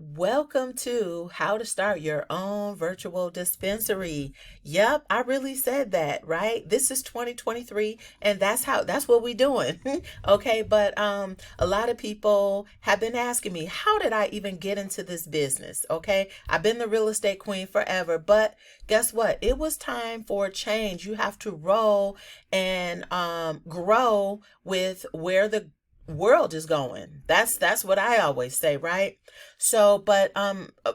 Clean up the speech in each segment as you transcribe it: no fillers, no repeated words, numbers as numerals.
Welcome to How to Start Your Own Virtual Dispensary. Yep, I really said that, right? This is 2023 and that's what we're doing. Okay, but a lot of people have been asking me, how did I even get into this business? Okay? I've been the real estate queen forever, but guess what? It was time for a change. You have to roll and grow with where the world is going. That's what I always say, right? So, but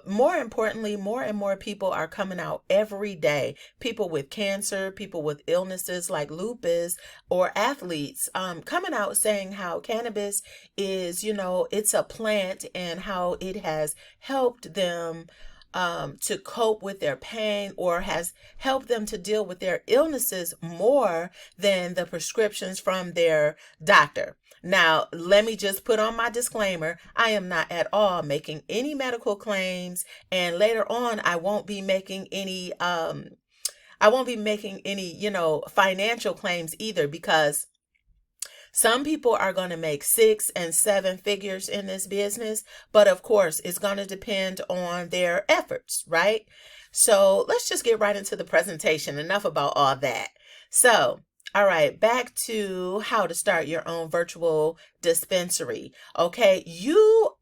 more importantly, more and more people are coming out every day. People with cancer, people with illnesses like lupus, or athletes coming out saying how cannabis is, it's a plant and how it has helped them to cope with their pain or has helped them to deal with their illnesses more than the prescriptions from their doctor. Now, let me just put on my disclaimer. I am not at all making any medical claims, and later on I won't be making any, financial claims either, because some people are going to make 6 and 7 figures in this business, but of course, it's going to depend on their efforts, right? So let's just get right into the presentation. Enough about all that. So, all right, back to how to start your own virtual dispensary. Okay,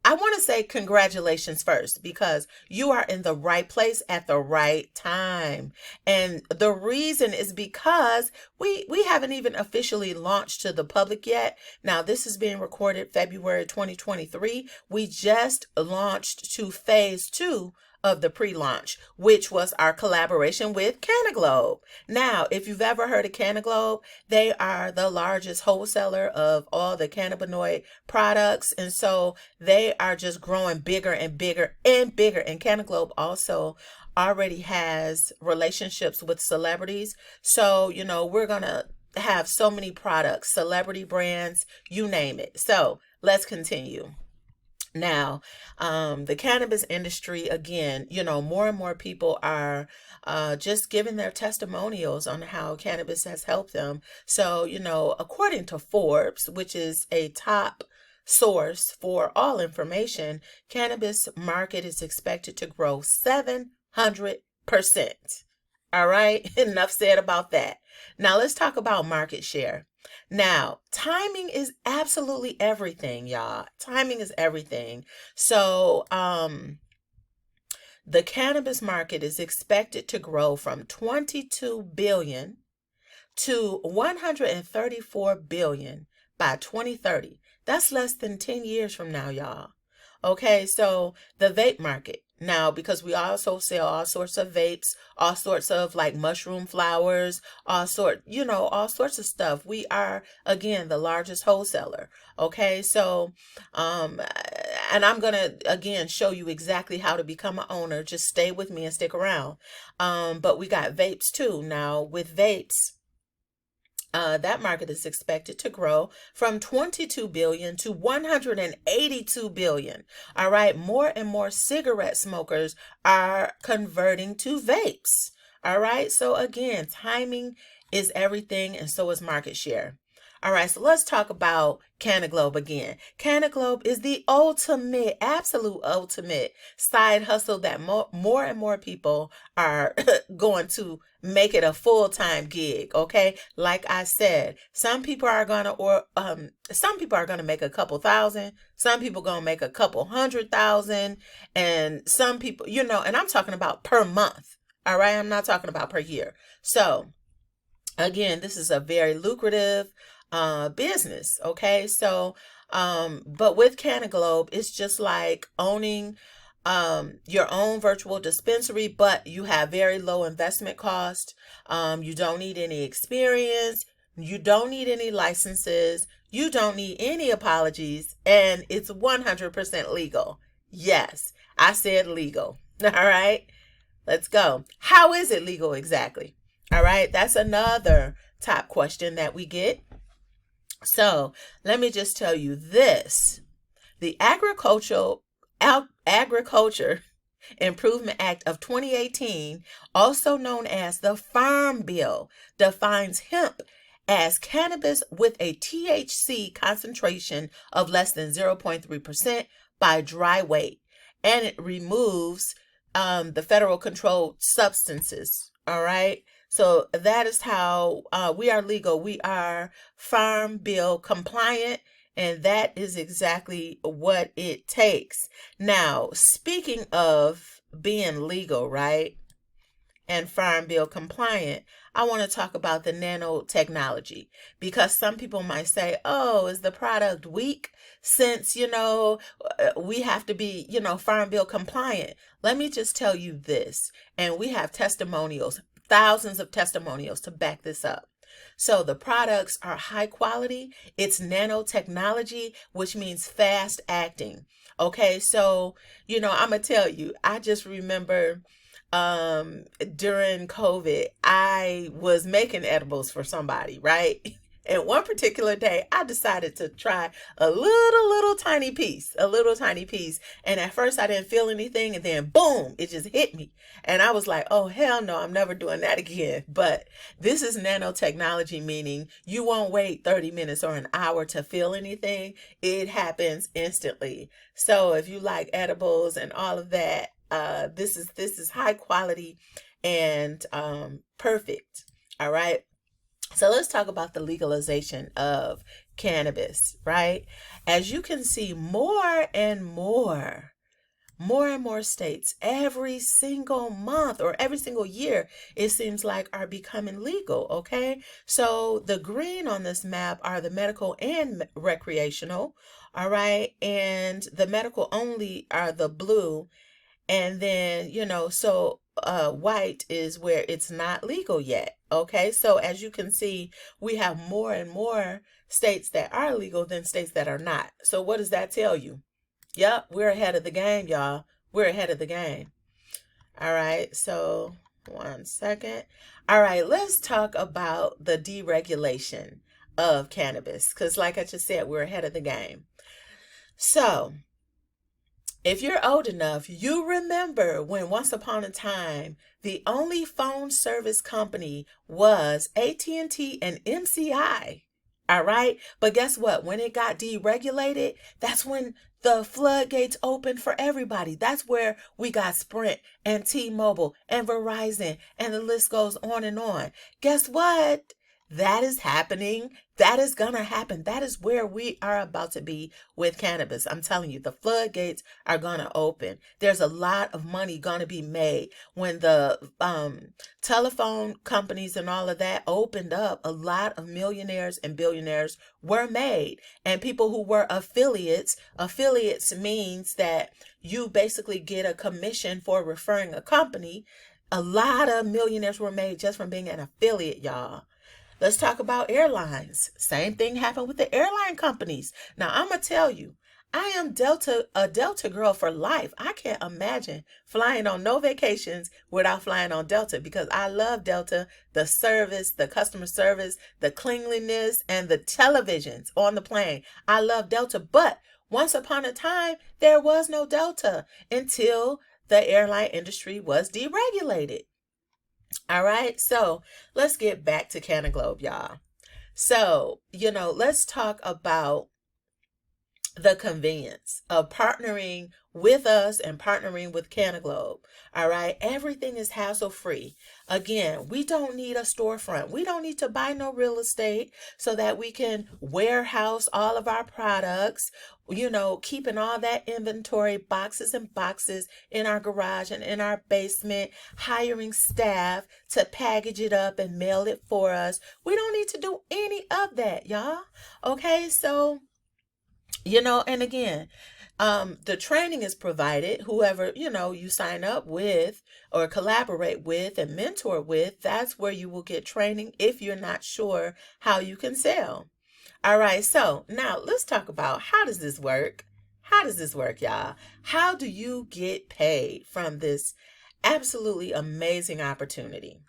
I want to say congratulations first, because you are in the right place at the right time. And the reason is because we haven't even officially launched to the public yet. Now, this is being recorded February 2023. We just launched to phase 2 of the pre-launch, which was our collaboration with CannaGlobe. Now, if you've ever heard of CannaGlobe, they are the largest wholesaler of all the cannabinoid products. And so they are just growing bigger and bigger and bigger. And CannaGlobe also already has relationships with celebrities. So, we're going to have so many products, celebrity brands, you name it. So let's continue. Now, the cannabis industry, again, more and more people are just giving their testimonials on how cannabis has helped them. So, according to Forbes, which is a top source for all information, cannabis market is expected to grow 700%. All right, enough said about that. Now let's talk about market share. Now, timing is absolutely everything, y'all. Timing is everything. So, the cannabis market is expected to grow from 22 billion to 134 billion by 2030. That's less than 10 years from now, y'all. Okay, so the vape market. Now, because we also sell all sorts of vapes, all sorts of like mushroom flowers, all sorts of stuff. We are, again, the largest wholesaler. Okay, so, and I'm going to, again, show you exactly how to become an owner. Just stay with me and stick around. But we got vapes too. Now, with vapes, that market is expected to grow from 22 billion to 182 billion. All right, more and more cigarette smokers are converting to vapes. All right, so again, timing is everything, and so is market share. All right, so let's talk about CannaGlobe again. CannaGlobe is the ultimate, absolute ultimate side hustle that more and more people are going to make it a full-time gig. Okay, like I said, some people are gonna make a couple thousand, some people gonna make a couple 100,000, and some people, and I'm talking about per month. All right, I'm not talking about per year. So again, this is a very lucrative business. Okay, so but with CannaGlobe, it's just like owning your own virtual dispensary, but you have very low investment cost. You don't need any experience, you don't need any licenses, you don't need any apologies, and it's 100% legal. Yes, I said legal. All right, let's go. How is it legal exactly? All right, that's another top question that we get. So let me just tell you this. The Agriculture Improvement Act of 2018, also known as the Farm Bill, defines hemp as cannabis with a THC concentration of less than 0.3% by dry weight. and it removes the federal controlled substances. All right. So that is how we are legal. We are Farm Bill compliant, and that is exactly what it takes. Now, speaking of being legal, right, and Farm Bill compliant, I want to talk about the nanotechnology, because some people might say, oh, is the product weak since, we have to be, Farm Bill compliant? Let me just tell you this, and we have testimonials, thousands of testimonials to back this up. So the products are high quality. It's nanotechnology, which means fast acting. Okay, so, I'm going to tell you, I just remember during COVID, I was making edibles for somebody, right? And one particular day, I decided to try a little tiny piece, a little tiny piece. And at first I didn't feel anything, and then boom, it just hit me. And I was like, oh, hell no, I'm never doing that again. But this is nanotechnology, meaning you won't wait 30 minutes or an hour to feel anything. It happens instantly. So if you like edibles and all of that, this is high quality and perfect. All right. So let's talk about the legalization of cannabis, right? As you can see, more and more states every single month or every single year, it seems like, are becoming legal. Okay. So the green on this map are the medical and recreational. All right. And the medical only are the blue. And then, so white is where it's not legal yet. Okay. So as you can see, we have more and more states that are legal than states that are not. So what does that tell you? Yep, we're ahead of the game, y'all. We're ahead of the game. All right. So 1 second. All right. Let's talk about the deregulation of cannabis, because like I just said, we're ahead of the game. So if you're old enough, you remember when once upon a time, the only phone service company was AT&T and MCI. All right. But guess what? When it got deregulated, that's when the floodgates opened for everybody. That's where we got Sprint and T-Mobile and Verizon, and the list goes on and on. Guess what? That is happening. That is going to happen. That is where we are about to be with cannabis. I'm telling you, the floodgates are going to open. There's a lot of money going to be made. When the telephone companies and all of that opened up, a lot of millionaires and billionaires were made. And people who were affiliates means that you basically get a commission for referring a company. A lot of millionaires were made just from being an affiliate, y'all. Let's talk about airlines. Same thing happened with the airline companies. Now, I'm going to tell you, I am a Delta girl for life. I can't imagine flying on no vacations without flying on Delta, because I love Delta, the service, the customer service, the cleanliness, and the televisions on the plane. I love Delta, but once upon a time, there was no Delta until the airline industry was deregulated. All right, so let's get back to CannaGlobe, y'all. So, let's talk about the convenience of partnering with us and partnering with CannaGlobe. All right, everything is hassle free. Again, we don't need a storefront. We don't need to buy no real estate so that we can warehouse all of our products, keeping all that inventory, boxes and boxes in our garage and in our basement, hiring staff to package it up and mail it for us. We don't need to do any of that, y'all. Okay, so and again, the training is provided. Whoever, you sign up with or collaborate with and mentor with, that's where you will get training if you're not sure how you can sell. All right. So now let's talk about, how does this work? How does this work, y'all? How do you get paid from this absolutely amazing opportunity?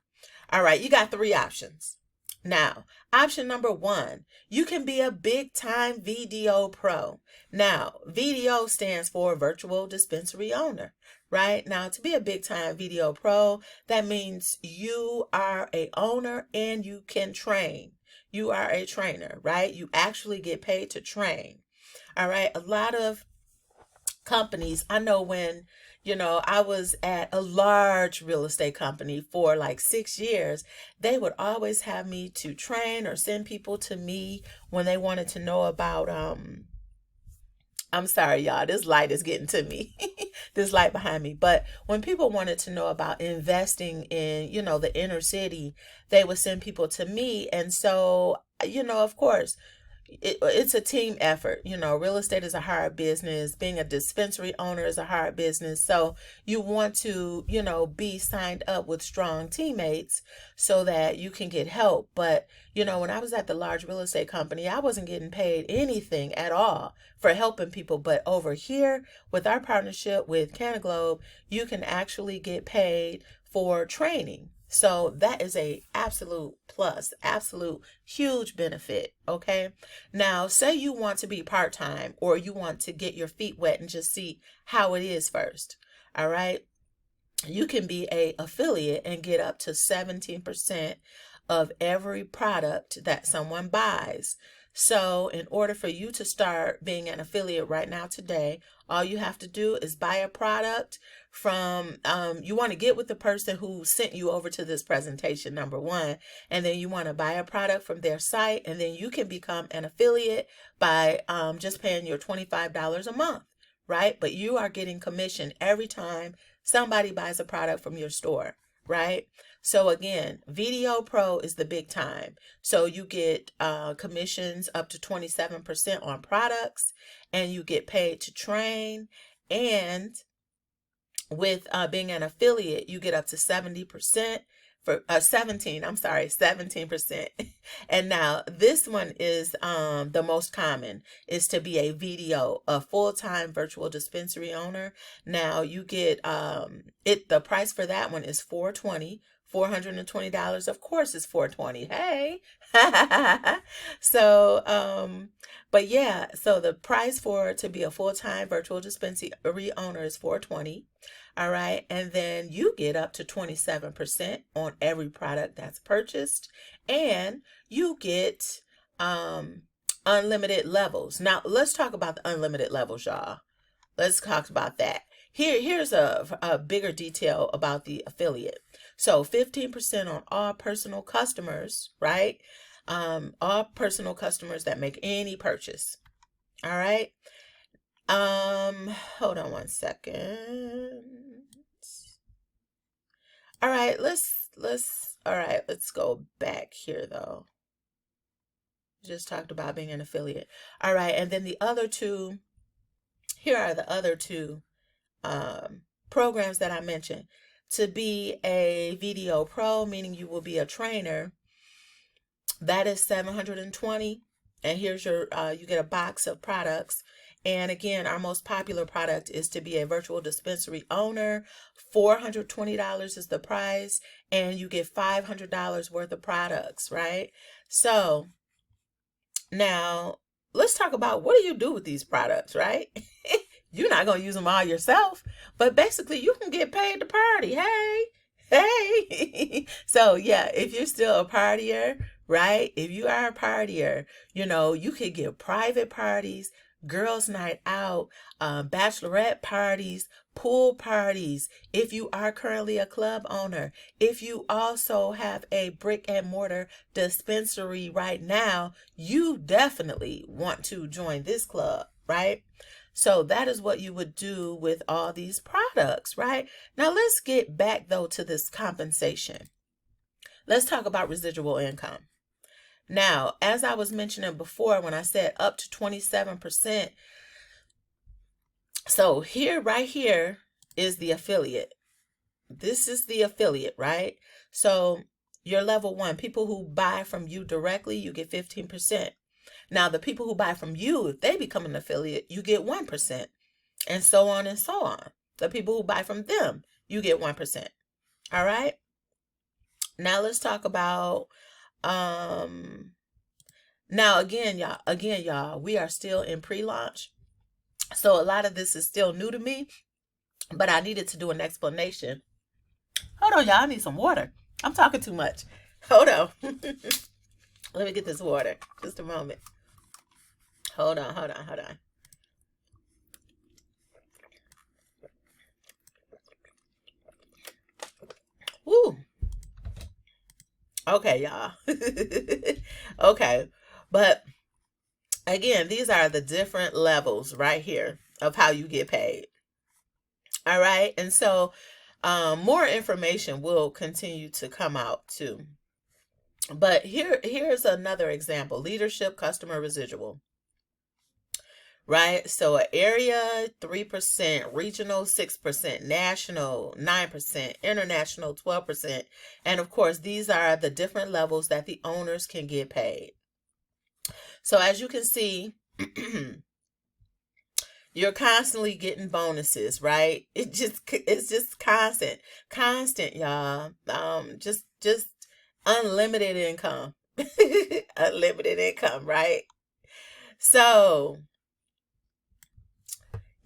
All right. You got 3 options. Now, option number 1, you can be a big time VDO Pro. Now, VDO stands for Virtual Dispensary Owner, right? Now, to be a big time VDO Pro, that means you are a owner and you can train. You are a trainer, right? You actually get paid to train. All right. A lot of companies. I know when, I was at a large real estate company for like 6 years, they would always have me to train or send people to me when they wanted to know about, I'm sorry, y'all. This light is getting to me. This light behind me. But when people wanted to know about investing in, the inner city, they would send people to me. And so, of course, it's a team effort. Real estate is a hard business. Being a dispensary owner is a hard business. So you want to, be signed up with strong teammates so that you can get help. But, when I was at the large real estate company, I wasn't getting paid anything at all for helping people. But over here with our partnership with CannaGlobe, you can actually get paid for training. So that is a absolute plus, absolute huge benefit. Okay. Now, say you want to be part-time or you want to get your feet wet and just see how it is first. All right. You can be a affiliate and get up to 17% of every product that someone buys. So in order for you to start being an affiliate right now today, all you have to do is buy a product from, you want to get with the person who sent you over to this presentation, number one, and then you want to buy a product from their site, and then you can become an affiliate by just paying your $25 a month, right? But you are getting commission every time somebody buys a product from your store, right? So again, VDO Pro is the big time. So you get commissions up to 27% on products, and you get paid to train. And with being an affiliate, you get up to 70% for 17%. And now this one is the most common, is to be a VDO, a full-time virtual dispensary owner. Now you get the price for that one is $420. Of course it's $420. Hey. So but yeah, so the price to be a full-time virtual dispensary owner is $420. All right. And then you get up to 27% on every product that's purchased, and you get unlimited levels. Now let's talk about the unlimited levels, y'all. Let's talk about that. Here's a bigger detail about the affiliate. So 15% on all personal customers, right? All personal customers that make any purchase. All right. Hold on one second. All right, let's go back here though. Just talked about being an affiliate. All right, and then the other two, here are the other two programs that I mentioned. To be a VDO Pro, meaning you will be a trainer, that is $720. And here's your, you get a box of products. And again, our most popular product is to be a virtual dispensary owner. $420 is the price, and you get $500 worth of products, right? So now let's talk about, what do you do with these products, right? You're not going to use them all yourself, but basically you can get paid to party. Hey. So yeah, if you're still a partier, right? If you are a partier, you could get private parties, girls' night out, bachelorette parties, pool parties. If you are currently a club owner, if you also have a brick and mortar dispensary right now, you definitely want to join this club, right? So that is what you would do with all these products, right? Now let's get back though to this compensation. Let's talk about residual income. Now, as I was mentioning before, when I said up to 27%, so right here is the affiliate. This is the affiliate, right? So your level one, people who buy from you directly, you get 15%. Now, the people who buy from you, if they become an affiliate, you get 1%, and so on and so on. The people who buy from them, you get 1%. All right. Now let's talk about, now again, y'all, we are still in pre-launch. So a lot of this is still new to me, but I needed to do an explanation. Hold on, y'all. I need some water. I'm talking too much. Hold on. Let me get this water. Just a moment. Hold on. Okay, y'all. Okay. But again, these are the different levels right here of how you get paid. All right. And so more information will continue to come out too. But here's another example: leadership, customer residual. Right? So area 3%, regional 6%, national 9%, international 12%. And of course, these are the different levels that the owners can get paid. So as you can see, you're constantly getting bonuses, right? It's just constant, y'all. Just unlimited income. Unlimited income, right? So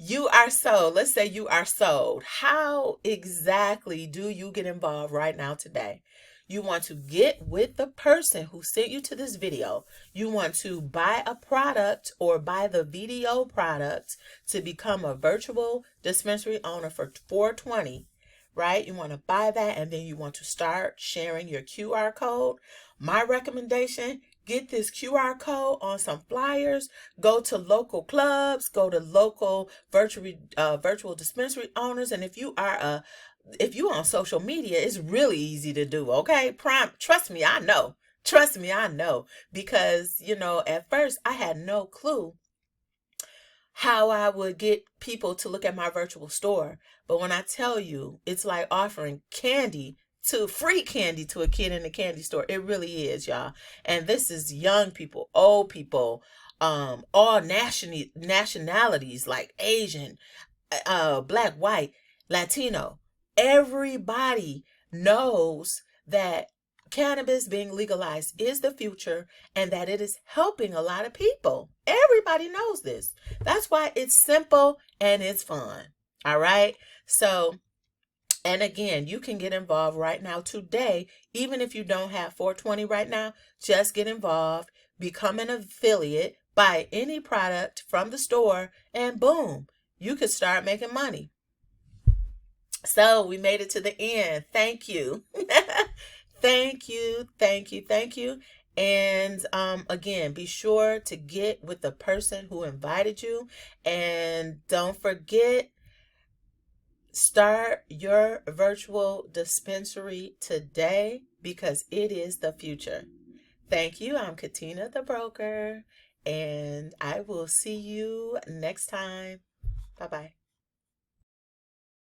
you are sold. Let's say you are sold. How exactly do you get involved right now today? You want to get with the person who sent you to this video. You want to buy a product or buy the VDO product to become a virtual dispensary owner for $420, right? You want to buy that and then you want to start sharing your QR code. My recommendation: get this QR code on some flyers, go to local clubs, go to local virtual dispensary owners. And if you on social media, it's really easy to do. Okay. Trust me, I know. Trust me, I know. Because, at first I had no clue how I would get people to look at my virtual store. But when I tell you, it's like offering free candy to a kid in a candy store. It really is, y'all. And this is young people, old people, all nationalities, like Asian, black, white, Latino. Everybody knows that cannabis being legalized is the future and that it is helping a lot of people. Everybody knows this. That's why it's simple and it's fun. All right. So, and again, you can get involved right now today, even if you don't have 420 right now. Just get involved, become an affiliate, buy any product from the store, and boom, you could start making money. So we made it to the end. Thank you. Thank you. Thank you. Thank you. And again, be sure to get with the person who invited you. And don't forget, start your virtual dispensary today because it is the future. Thank you. I'm Katina the broker, and I will see you next time. Bye-bye.